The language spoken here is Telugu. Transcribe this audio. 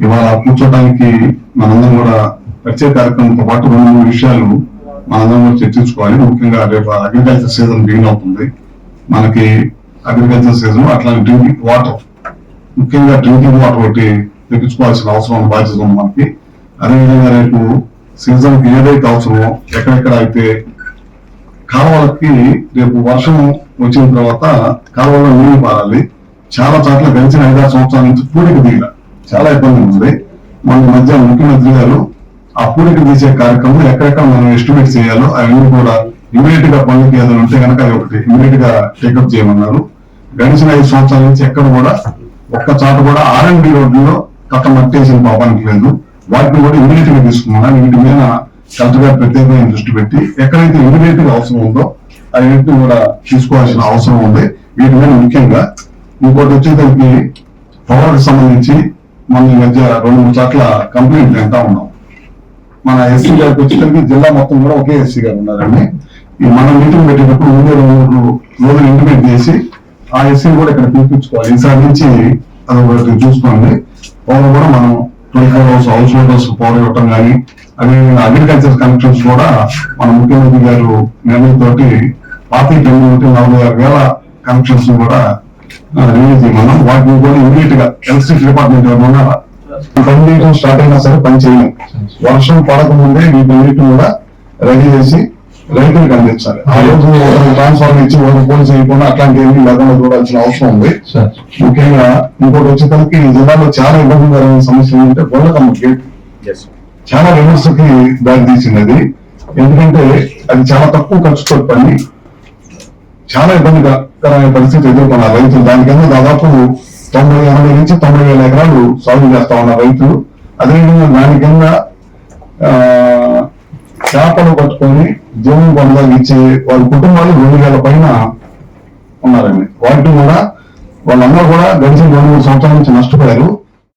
ఇవాళ కూర్చోడానికి మనందరం కూడా ప్రత్యేక కార్యక్రమంతో పాటు 2-3 విషయాలు మనందరం కూడా చర్చించుకోవాలి. ముఖ్యంగా రేపు అగ్రికల్చర్ సీజన్ బిగిన్ అవుతుంది. మనకి అగ్రికల్చర్ సీజన్ అట్లాంటి డ్రింకింగ్ వాటర్, ముఖ్యంగా డ్రింకింగ్ వాటర్ ఒకటి తెప్పించుకోవాల్సిన అవసరం బాధ్యత ఉంది మనకి. అదేవిధంగా రేపు సీజన్ కి ఏదైతే అవసరమో ఎక్కడెక్కడ అయితే కాలువలకి రేపు వర్షం వచ్చిన తర్వాత కాలువలో నీళ్లు పారాలి. చాలా చోట్ల గడిచిన 5-6 సంవత్సరాల నుంచి పూడిక దిగిన చాలా ఇబ్బంది ఉంది. మన మధ్య ముఖ్యమంత్రి గారు ఆ పూడిక తీసే కార్యక్రమం ఎక్కడెక్కడ మనం ఎస్టిమేట్ చేయాలో అవన్నీ కూడా ఇమీడియట్ గా పనులకి ఏదైనా ఉంటే కనుక అది ఒకటి ఇమీడియట్ గా టేకప్ చేయమన్నారు. గడిచిన 5 సంవత్సరాల నుంచి ఎక్కడ కూడా ఒక్క చాట కూడా R&D రోడ్డులో కట్ట మట్టేసిన పాపానికి లేదు. వాటిని కూడా ఇమీడియట్ గా తీసుకున్నాను. వీటి మీద కలెక్టర్ గారు ప్రత్యేకమైన దృష్టి పెట్టి ఎక్కడైతే ఇమీడియట్ గా అవసరం ఉందో అవన్నింటిని కూడా తీసుకోవాల్సిన అవసరం ఉంది. వీటి మీద ముఖ్యంగా ఇంకోటి వచ్చేదానికి పవర్కి సంబంధించి మన ఈ మధ్య 2-3 చోట్ల కంప్లైంట్ వింటా ఉన్నాం. మన ఎస్సీ గారికి వచ్చేసరికి జిల్లా మొత్తం కూడా ఒకే ఎస్సీ గారు ఉన్నారండి. ఈ మనం మీటింగ్ పెట్టేటప్పుడు ముందే 2 రోజులు ఇంటిమేట్ చేసి ఆ ఎస్సీ కూడా ఇక్కడ పిలిపించుకోవాలి. ఈసారి నుంచి అది ఒకటి చూసుకోండి. పవర్ కూడా మనం 24 hours హౌస్ హోల్డర్స్ పవర్ ఇవ్వటం కానీ, అదేవిధంగా అగ్రికల్చర్ కనెక్షన్స్ కూడా మన ముఖ్యమంత్రి గారు నిర్ణయంతో 46,40,000 కనెక్షన్స్ కూడా రిలీజ్ చేయమన్నాం. వాటిని కూడా ఇమీడియట్ గా ఎలక్ట్రిసిటీ డిపార్ట్మెంట్ ఏమన్నా పని చేయడం స్టార్ట్ అయినా సరే పని చేయలేం. వర్షం పడకముందే వీటిన్నిటిని కూడా రెడీ చేసి రైతులకు అందించాలి. ఆ రోజు ట్రాన్స్ఫార్మర్ ఇచ్చి ఫోన్ చేయకుండా అట్లాంటి ఏమి లేకుండా చూడాల్సిన అవసరం ఉంది. ముఖ్యంగా ఇంకోటి వచ్చేసరికి ఈ జిల్లాలో చాలా ఇబ్బందికరమైన సమస్య ఏంటంటే గొల్లకమ్మ గేట్ చాలా విమర్శకి దారి తీసింది. అది ఎందుకంటే అది చాలా తక్కువ ఖర్చుతో పని, చాలా ఇబ్బందికరమైన పరిస్థితి ఎదుర్కొన్నారు రైతులు. దానికన్నా దాదాపు 80,000 నుంచి 90,000 ఎకరాలు సాగు చేస్తా ఉన్నారు రైతులు. అదేవిధంగా దాని కింద చేపలు పట్టుకొని జీవనం కొనసాగించే వాళ్ళ కుటుంబాలు 2,000 పైన ఉన్నారండి. వాటిని కూడా వాళ్ళందరూ కూడా గడిచిన 2-3 సంవత్సరాల నుంచి నష్టపోయారు.